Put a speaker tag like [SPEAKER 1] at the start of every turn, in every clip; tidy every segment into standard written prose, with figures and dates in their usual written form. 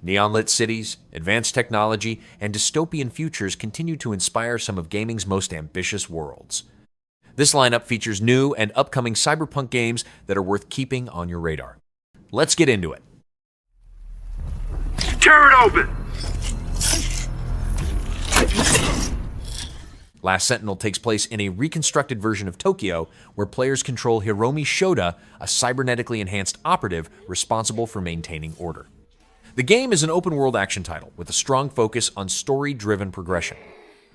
[SPEAKER 1] Neon-lit cities, advanced technology, and dystopian futures continue to inspire some of gaming's most ambitious worlds. This lineup features new and upcoming Cyberpunk games that are worth keeping on your radar. Let's get into it.
[SPEAKER 2] Tear it open!
[SPEAKER 1] Last Sentinel takes place in a reconstructed version of Tokyo, where players control Hiromi Shoda, a cybernetically enhanced operative responsible for maintaining order. The game is an open-world action title with a strong focus on story-driven progression.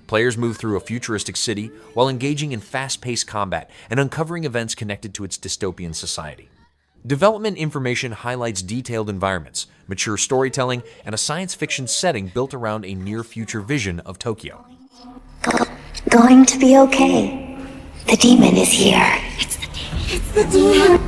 [SPEAKER 1] Players move through a futuristic city while engaging in fast-paced combat and uncovering events connected to its dystopian society. Development information highlights detailed environments, mature storytelling, and a science fiction setting built around a near-future vision of Tokyo.
[SPEAKER 3] Going to be okay. The demon is here. It's the demon.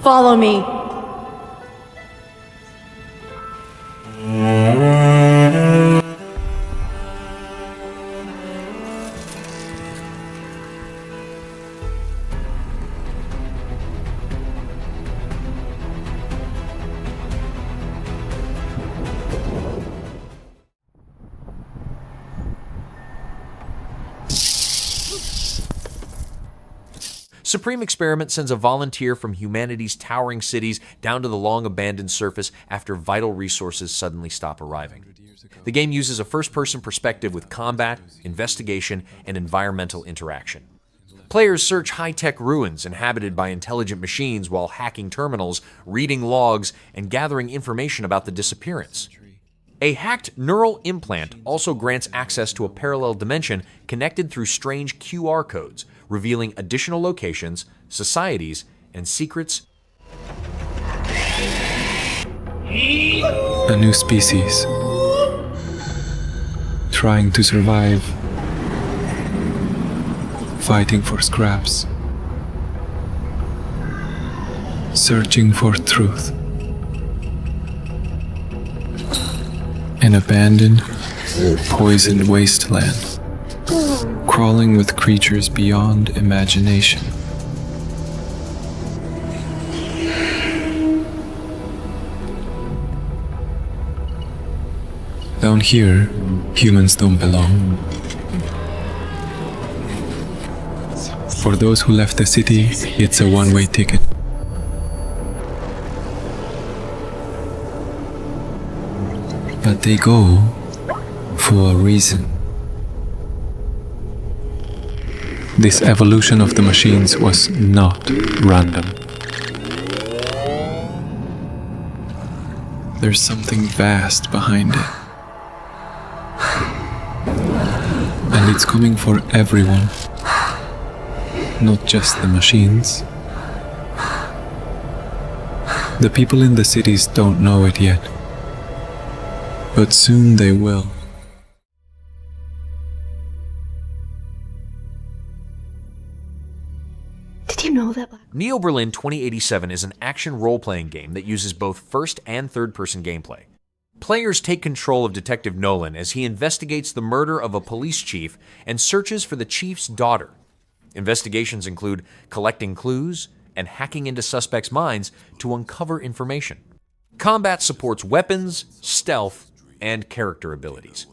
[SPEAKER 4] Follow me.
[SPEAKER 1] Supreme Experiment sends a volunteer from humanity's towering cities down to the long-abandoned surface after vital resources suddenly stop arriving. The game uses a first-person perspective with combat, investigation, and environmental interaction. Players search high-tech ruins inhabited by intelligent machines while hacking terminals, reading logs, and gathering information about the disappearance. A hacked neural implant also grants access to a parallel dimension connected through strange QR codes, revealing additional locations, societies, and secrets.
[SPEAKER 5] A new species, trying to survive, fighting for scraps, searching for truth. An abandoned, poisoned wasteland, crawling with creatures beyond imagination. Down here, humans don't belong. For those who left the city, it's a one-way ticket. But they go for a reason. This evolution of the machines was not random. There's something vast behind it. And it's coming for everyone, not just the machines. The people in the cities don't know it yet, but soon they will.
[SPEAKER 4] Did you know that?
[SPEAKER 1] Neo Berlin 2087 is an action role-playing game that uses both first and third-person gameplay. Players take control of Detective Nolan as he investigates the murder of a police chief and searches for the chief's daughter. Investigations include collecting clues and hacking into suspects' minds to uncover information. Combat supports weapons, stealth, and character abilities.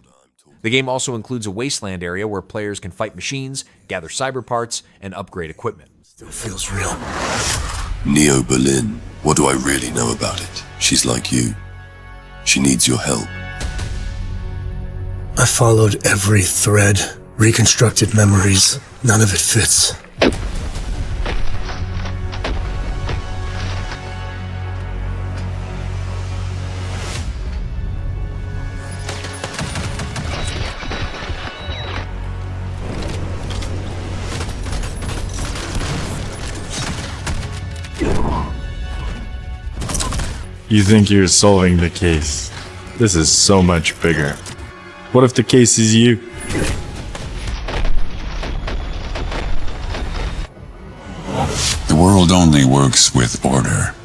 [SPEAKER 1] The game also includes a wasteland area where players can fight machines, gather cyber parts, and upgrade equipment.
[SPEAKER 6] Still feels real. Neo Berlin. What do I really know about it? She's like you. She needs your help.
[SPEAKER 7] I followed every thread, reconstructed memories. None of it fits.
[SPEAKER 8] You think you're solving the case. This is so much bigger.
[SPEAKER 5] What if the case is you?
[SPEAKER 2] The world only works with order.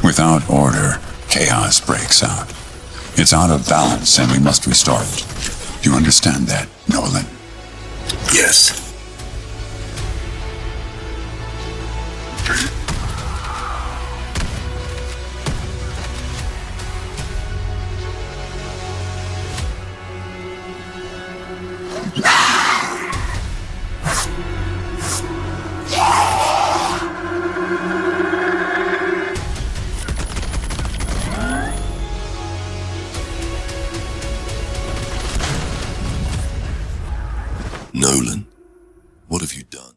[SPEAKER 2] Without order, chaos breaks out. It's out of balance and we must restore it. Do you understand that, Nolan?
[SPEAKER 7] Yes.
[SPEAKER 6] Nolan, what have you done?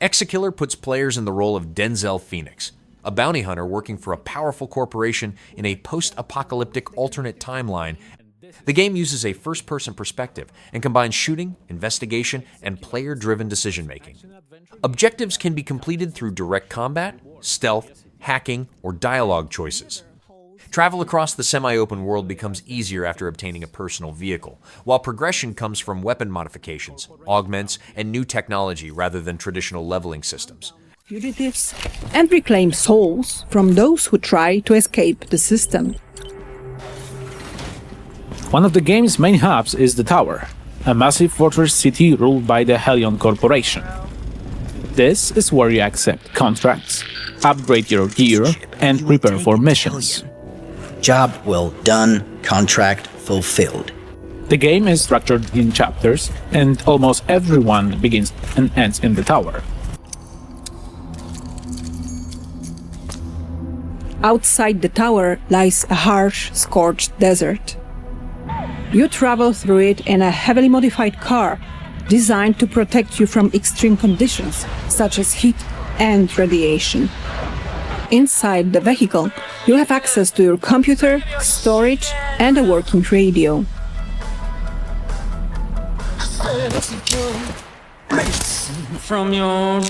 [SPEAKER 1] ExeKiller puts players in the role of Denzel Phoenix, a bounty hunter working for a powerful corporation in a post-apocalyptic alternate timeline. The game uses a first-person perspective and combines shooting, investigation, and player-driven decision-making. Objectives can be completed through direct combat, stealth, hacking, or dialogue choices. Travel across the semi-open world becomes easier after obtaining a personal vehicle, while progression comes from weapon modifications, augments, and new technology rather than traditional leveling systems.
[SPEAKER 8] Fugitives and reclaim souls from those who try to escape the system.
[SPEAKER 9] One of the game's main hubs is the Tower, a massive fortress city ruled by the Helion Corporation. This is where you accept contracts, upgrade your gear, and prepare for missions.
[SPEAKER 10] Job well done, contract fulfilled.
[SPEAKER 9] The game is structured in chapters, and almost everyone begins and ends in the Tower.
[SPEAKER 8] Outside the tower lies a harsh, scorched desert. You travel through it in a heavily modified car designed to protect you from extreme conditions such as heat and radiation. Inside the vehicle, you have access to your computer, storage, and a working radio.
[SPEAKER 11] From your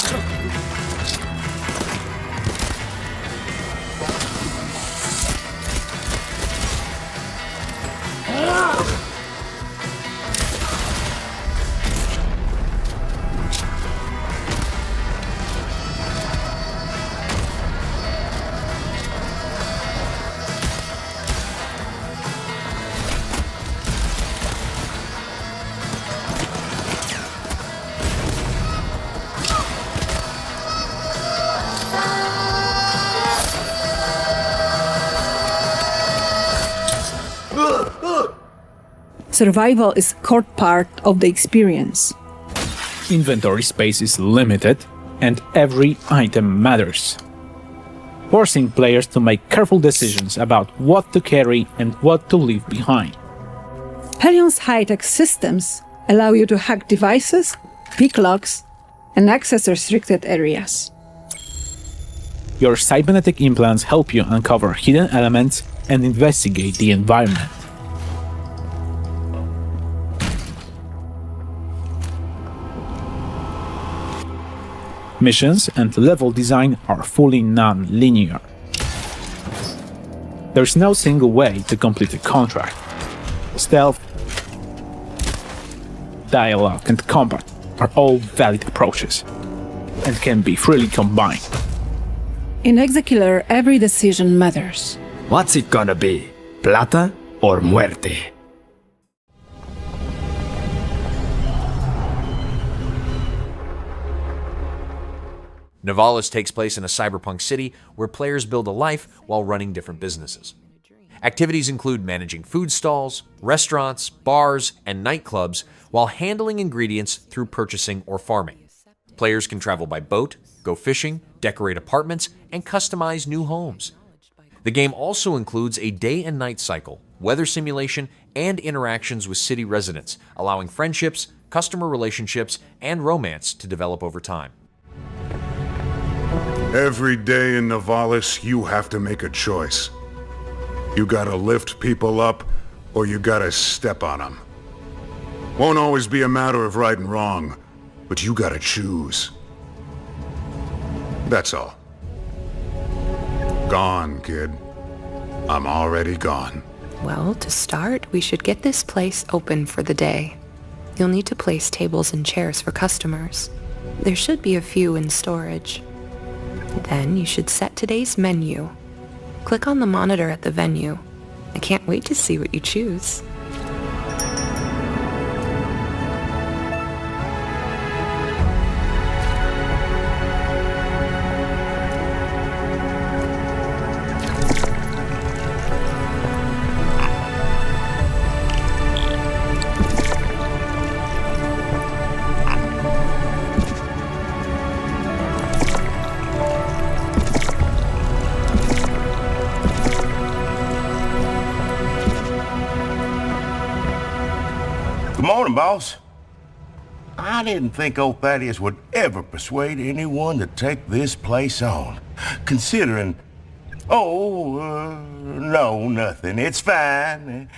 [SPEAKER 8] Survival is a core part of the experience.
[SPEAKER 9] Inventory space is limited, and every item matters, forcing players to make careful decisions about what to carry and what to leave behind.
[SPEAKER 8] Helion's high-tech systems allow you to hack devices, pick locks, and access restricted areas.
[SPEAKER 9] Your cybernetic implants help you uncover hidden elements and investigate the environment. Missions and level design are fully non-linear. There's no single way to complete a contract. Stealth, dialogue, and combat are all valid approaches, and can be freely combined.
[SPEAKER 8] In ExeKiller, every decision matters.
[SPEAKER 12] What's it gonna be? Plata or muerte?
[SPEAKER 1] Nivalis takes place in a cyberpunk city where players build a life while running different businesses. Activities include managing food stalls, restaurants, bars, and nightclubs while handling ingredients through purchasing or farming. Players can travel by boat, go fishing, decorate apartments, and customize new homes. The game also includes a day and night cycle, weather simulation, and interactions with city residents, allowing friendships, customer relationships, and romance to develop over time.
[SPEAKER 13] Every day in Nivalis, you have to make a choice. You gotta lift people up, or you gotta step on them. Won't always be a matter of right and wrong, but you gotta choose. That's all. gone, kid. I'm already gone.
[SPEAKER 14] Well, to start, we should get this place open for the day. You'll need to place tables and chairs for customers. There should be a few in storage. Then you should set today's menu. Click on the monitor at the venue. I can't wait to see what you choose.
[SPEAKER 15] Good morning, boss. I didn't think old Thaddeus would ever persuade anyone to take this place on. Considering... no, nothing. It's fine.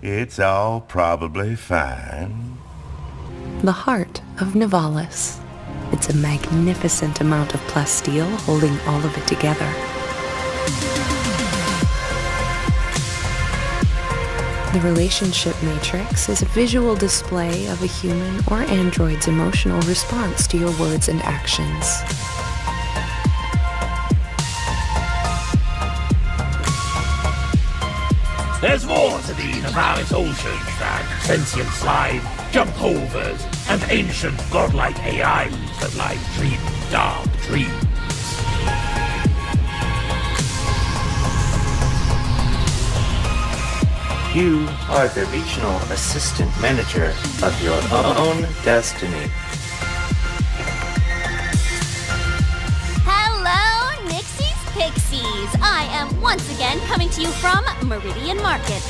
[SPEAKER 15] It's all probably fine.
[SPEAKER 14] The heart of Nivalis. It's a magnificent amount of plasteel holding all of it together. The relationship matrix is a visual display of a human or android's emotional response to your words and actions.
[SPEAKER 12] There's more to the Nivalis oceans than sentient slime, jump hovers, and ancient godlike AIs that lie dreaming dark dreams.
[SPEAKER 16] You are the regional assistant manager of your own destiny.
[SPEAKER 17] Hello, Nixies Pixies! I am once again coming to you from Meridian Market.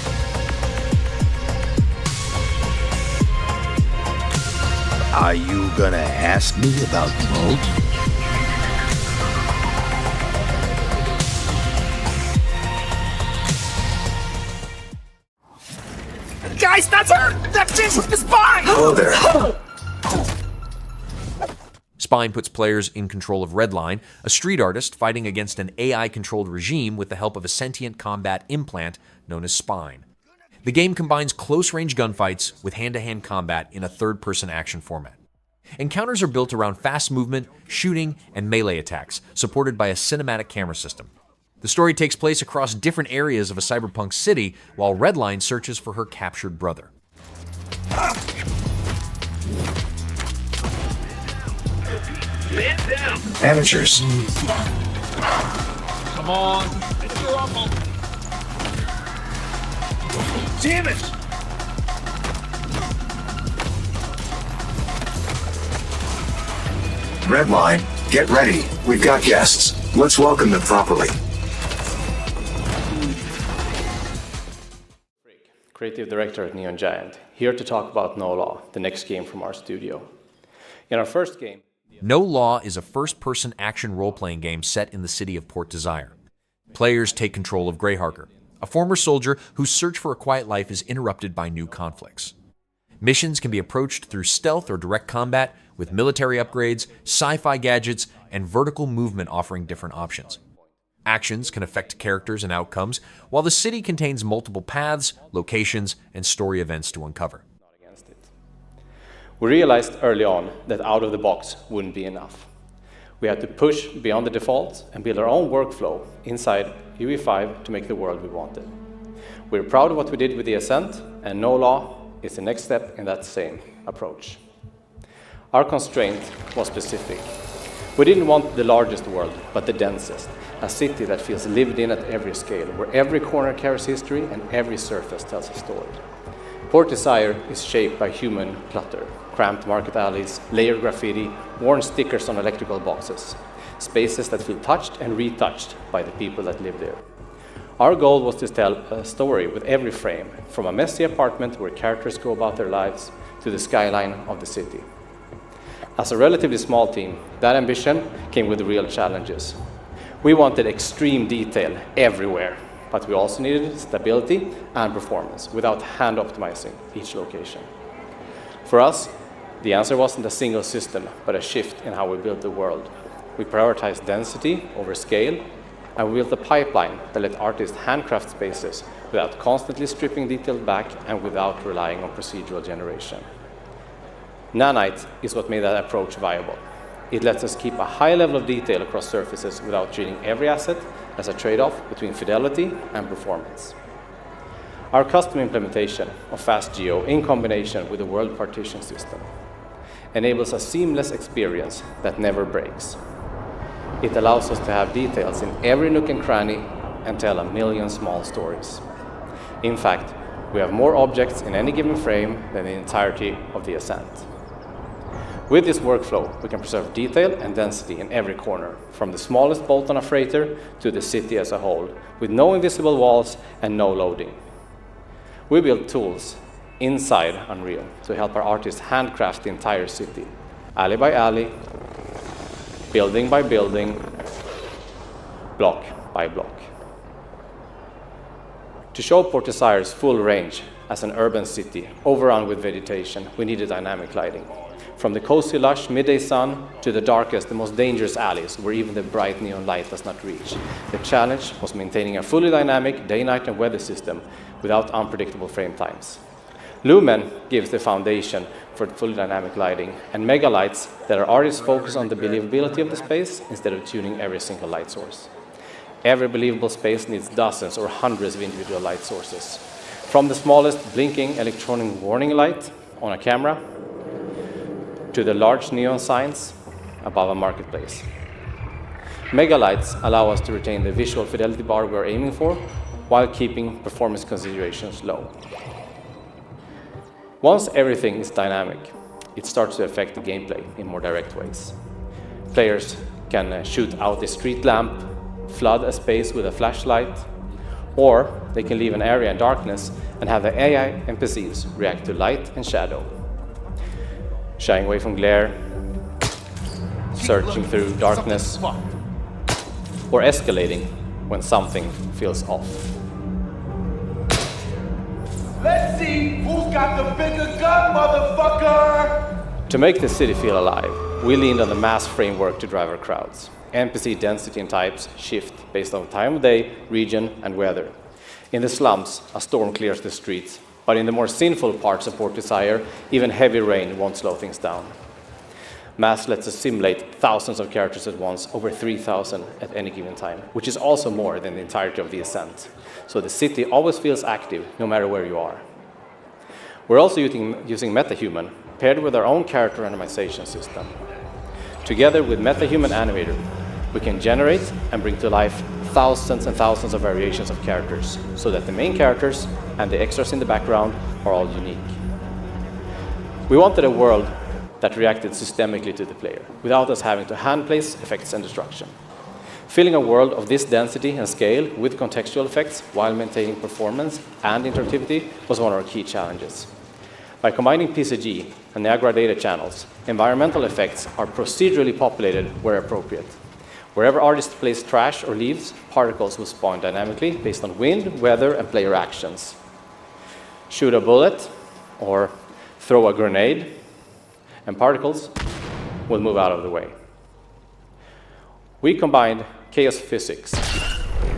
[SPEAKER 18] Are you gonna ask me about Mo?
[SPEAKER 12] Guys, that's her! That's just the spine!
[SPEAKER 18] Hello there.
[SPEAKER 1] Spine puts players in control of Redline, a street artist fighting against an AI-controlled regime with the help of a sentient combat implant known as Spine. The game combines close-range gunfights with hand-to-hand combat in a third-person action format. Encounters are built around fast movement, shooting, and melee attacks, supported by a cinematic camera system. The story takes place across different areas of a cyberpunk city, while Redline searches for her captured brother.
[SPEAKER 18] Amateurs.
[SPEAKER 12] Come on, it's your uncle. Damn it!
[SPEAKER 18] Redline, get ready. We've got guests. Let's welcome them properly.
[SPEAKER 19] Creative Director at Neon Giant, here to talk about No Law, the next game from our studio. In our first game...
[SPEAKER 1] No Law is a first-person action role-playing game set in the city of Port Desire. Players take control of Greyharker, a former soldier whose search for a quiet life is interrupted by new conflicts. Missions can be approached through stealth or direct combat, with military upgrades, sci-fi gadgets, and vertical movement offering different options. Actions can affect characters and outcomes, while the city contains multiple paths, locations, and story events to uncover.
[SPEAKER 19] We realized early on that out of the box wouldn't be enough. We had to push beyond the default and build our own workflow inside UE5 to make the world we wanted. We're proud of what we did with the Ascent, and No Law is the next step in that same approach. Our constraint was specific. We didn't want the largest world, but the densest. A city that feels lived in at every scale, where every corner carries history and every surface tells a story. Port Desire is shaped by human clutter, cramped market alleys, layered graffiti, worn stickers on electrical boxes, spaces that feel touched and retouched by the people that live there. Our goal was to tell a story with every frame, from a messy apartment where characters go about their lives to the skyline of the city. As a relatively small team, that ambition came with real challenges. We wanted extreme detail everywhere, but we also needed stability and performance without hand optimizing each location. For us, the answer wasn't a single system, but a shift in how we built the world. We prioritized density over scale, and we built a pipeline that let artists handcraft spaces without constantly stripping detail back and without relying on procedural generation. Nanite is what made that approach viable. It lets us keep a high level of detail across surfaces without treating every asset as a trade-off between fidelity and performance. Our custom implementation of FastGeo in combination with the world partition system enables a seamless experience that never breaks. It allows us to have details in every nook and cranny and tell a million small stories. In fact, we have more objects in any given frame than the entirety of the Ascent. With this workflow, we can preserve detail and density in every corner, from the smallest bolt on a freighter to the city as a whole, with no invisible walls and no loading. We build tools inside Unreal to help our artists handcraft the entire city, alley by alley, building by building, block by block. To show Port Desire's full range as an urban city overrun with vegetation, we needed dynamic lighting. From the cozy, lush midday sun to the darkest, the most dangerous alleys where even the bright neon light does not reach. The challenge was maintaining a fully dynamic day, night, and weather system without unpredictable frame times. Lumen gives the foundation for fully dynamic lighting, and mega lights that our artists focus on the believability of the space instead of tuning every single light source. Every believable space needs dozens or hundreds of individual light sources. From the smallest blinking electronic warning light on a camera to the large neon signs above a marketplace. Megalights allow us to retain the visual fidelity bar we're aiming for while keeping performance considerations low. Once everything is dynamic, it starts to affect the gameplay in more direct ways. Players can shoot out a street lamp, flood a space with a flashlight, or they can leave an area in darkness and have the AI NPCs react to light and shadow, shying away from glare, searching through darkness, or escalating when something feels off.
[SPEAKER 12] Let's see who's got the bigger gun, motherfucker!
[SPEAKER 19] To make the city feel alive, we leaned on the mass framework to drive our crowds. NPC density and types shift based on time of day, region, and weather. In the slums, a storm clears the streets, but in the more sinful parts of Port Desire, even heavy rain won't slow things down. Mass lets us simulate thousands of characters at once, over 3,000 at any given time, which is also more than the entirety of the Ascent. So the city always feels active, no matter where you are. We're also using MetaHuman, paired with our own character randomization system. Together with MetaHuman Animator, we can generate and bring to life thousands and thousands of variations of characters, so that the main characters and the extras in the background are all unique. We wanted a world that reacted systemically to the player, without us having to hand-place effects and destruction. Filling a world of this density and scale with contextual effects while maintaining performance and interactivity was one of our key challenges. By combining PCG and Niagara data channels, environmental effects are procedurally populated where appropriate. Wherever artists place trash or leaves, particles will spawn dynamically based on wind, weather, and player actions. Shoot a bullet or throw a grenade, and particles will move out of the way. We combined chaos physics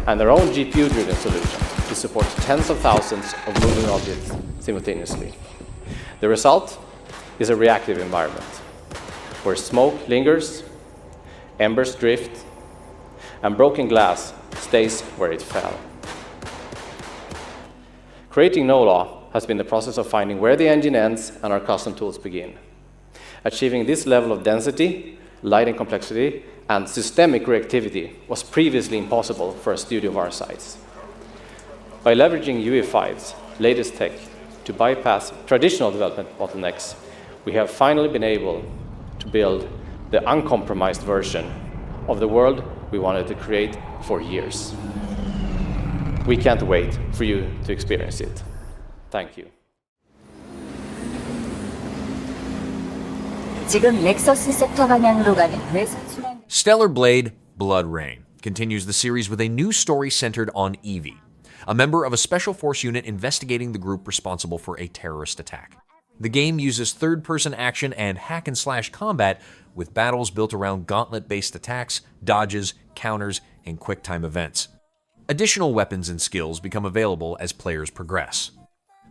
[SPEAKER 19] and their own GPU-driven solution to support tens of thousands of moving objects simultaneously. The result is a reactive environment, where smoke lingers, embers drift, and broken glass stays where it fell. Creating NOLA has been the process of finding where the engine ends and our custom tools begin. Achieving this level of density, light and complexity, and systemic reactivity was previously impossible for a studio of our size. By leveraging UE5's latest tech to bypass traditional development bottlenecks, we have finally been able to build the uncompromised version of the world we wanted to create for years. We can't wait for you to experience it. Thank you.
[SPEAKER 20] 지금 넥서스 섹터 방향으로 가는 외선 순환.
[SPEAKER 1] Stellar Blade: Blood Rain continues the series with a new story centered on Evie, a member of a special force unit investigating the group responsible for a terrorist attack. The game uses third-person action and hack-and-slash combat with battles built around gauntlet-based attacks, dodges, counters, and quick-time events. Additional weapons and skills become available as players progress.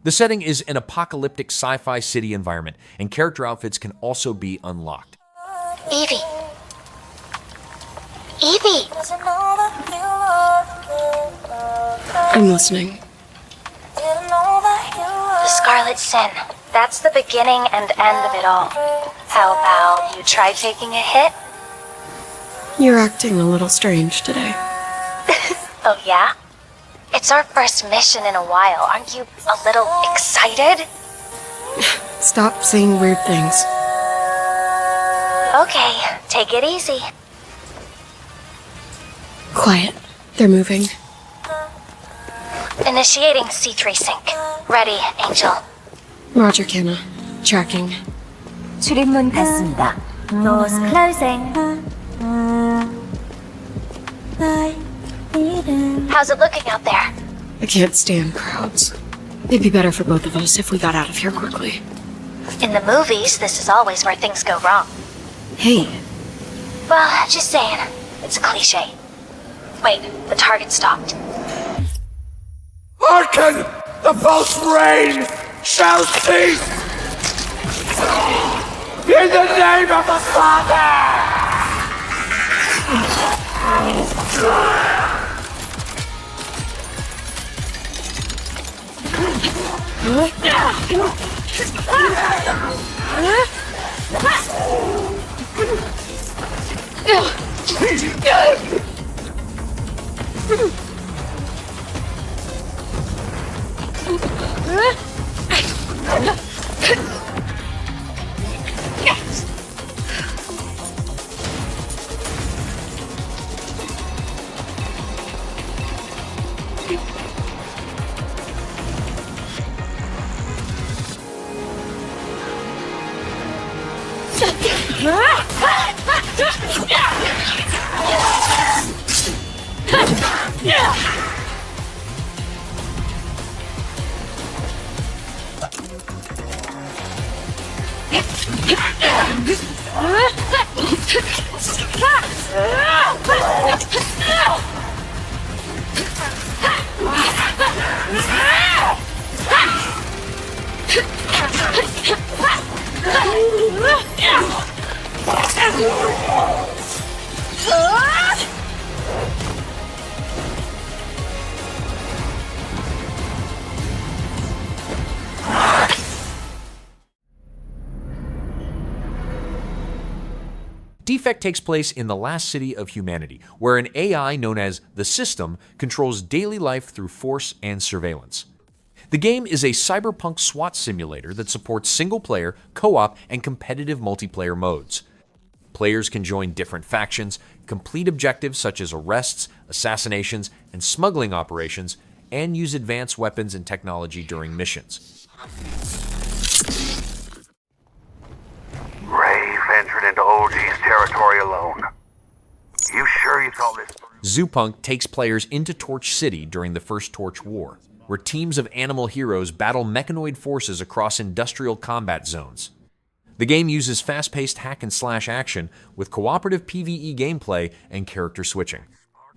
[SPEAKER 1] The setting is an apocalyptic sci-fi city environment, and character outfits can also be unlocked.
[SPEAKER 3] Evie! Evie!
[SPEAKER 4] I'm listening.
[SPEAKER 3] The Scarlet Sin. That's the beginning and end of it all. How about you try taking a hit?
[SPEAKER 4] You're acting a little strange today.
[SPEAKER 3] Oh yeah? It's our first mission in a while. Aren't you a little excited?
[SPEAKER 4] Stop saying weird things.
[SPEAKER 3] Okay, take it easy.
[SPEAKER 4] Quiet. They're moving.
[SPEAKER 3] Initiating C3 sync. Ready, Angel.
[SPEAKER 4] Roger, Kenna. Tracking.
[SPEAKER 20] 출입문 닫습니다. Doors closing.
[SPEAKER 3] How's it looking out there?
[SPEAKER 4] I can't stand crowds. It'd be better for both of us if we got out of here quickly.
[SPEAKER 3] In the movies, this is always where things go wrong.
[SPEAKER 4] Hey.
[SPEAKER 3] Well, just saying. It's a cliche. Wait, the target stopped.
[SPEAKER 12] Hearken! The false rain shall cease! In the name of the Father!
[SPEAKER 1] DEFECT takes place in the last city of humanity, where an AI known as the System controls daily life through force and surveillance. The game is a cyberpunk SWAT simulator that supports single-player, co-op, and competitive multiplayer modes. Players can join different factions, complete objectives such as arrests, assassinations, and smuggling operations, and use advanced weapons and technology during missions.
[SPEAKER 21] Ray ventured into OG's territory alone. You sure you thought this through?
[SPEAKER 1] Zoopunk takes players into Torch City during the First Torch War, where teams of animal heroes battle mechanoid forces across industrial combat zones. The game uses fast-paced hack-and-slash action with cooperative PvE gameplay and character switching.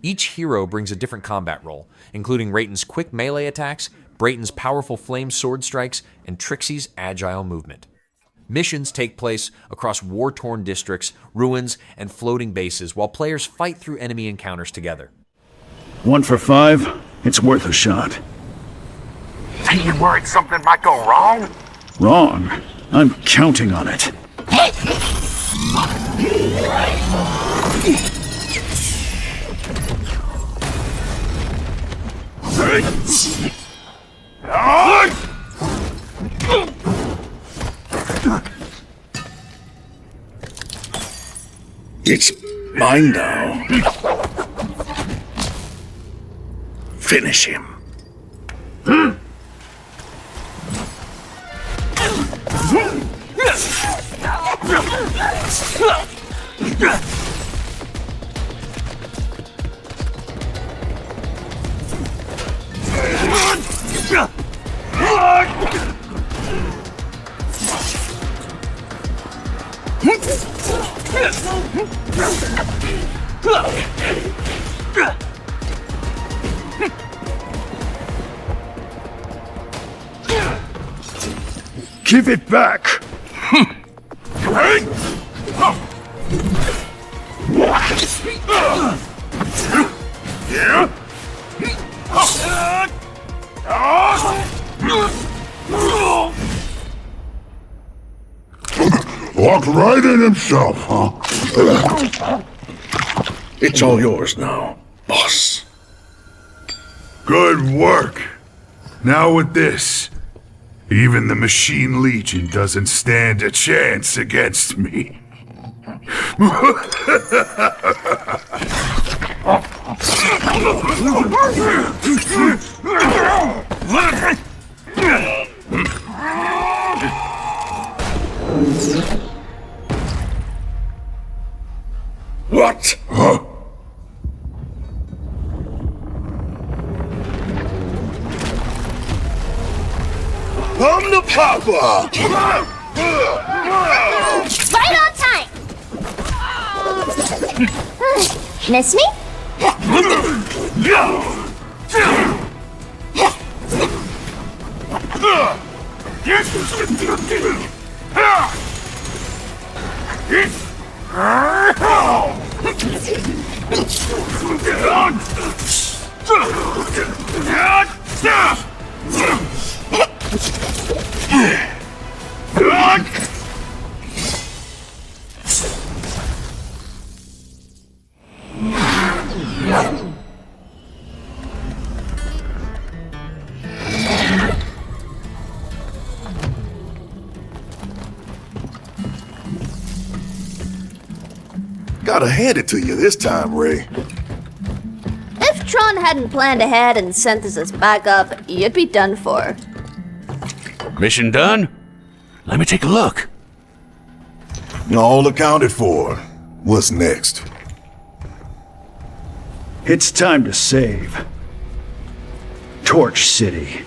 [SPEAKER 1] Each hero brings a different combat role, including Rayton's quick melee attacks, Brayton's powerful flame sword strikes, and Trixie's agile movement. Missions take place across war-torn districts, ruins, and floating bases while players fight through enemy encounters together.
[SPEAKER 22] 1 for 5, it's worth a shot.
[SPEAKER 21] Ain't you worried something might go wrong?
[SPEAKER 22] Wrong. I'm counting on it. It's mine now. Finish him. Give it back!
[SPEAKER 2] Walked right in himself, huh?
[SPEAKER 22] It's all yours now, boss.
[SPEAKER 2] Good work. Now with this, even the Machine Legion doesn't stand a chance against me.
[SPEAKER 22] What?
[SPEAKER 2] Huh?
[SPEAKER 22] I'm the Papa!
[SPEAKER 17] Right on time! Miss me?
[SPEAKER 2] Gotta hand it to you this time, Ray.
[SPEAKER 5] If Tron hadn't planned ahead and sent us as backup, you'd be done for.
[SPEAKER 15] Mission done? Let me take a look.
[SPEAKER 2] All accounted for. What's next?
[SPEAKER 22] It's time to save Torch City.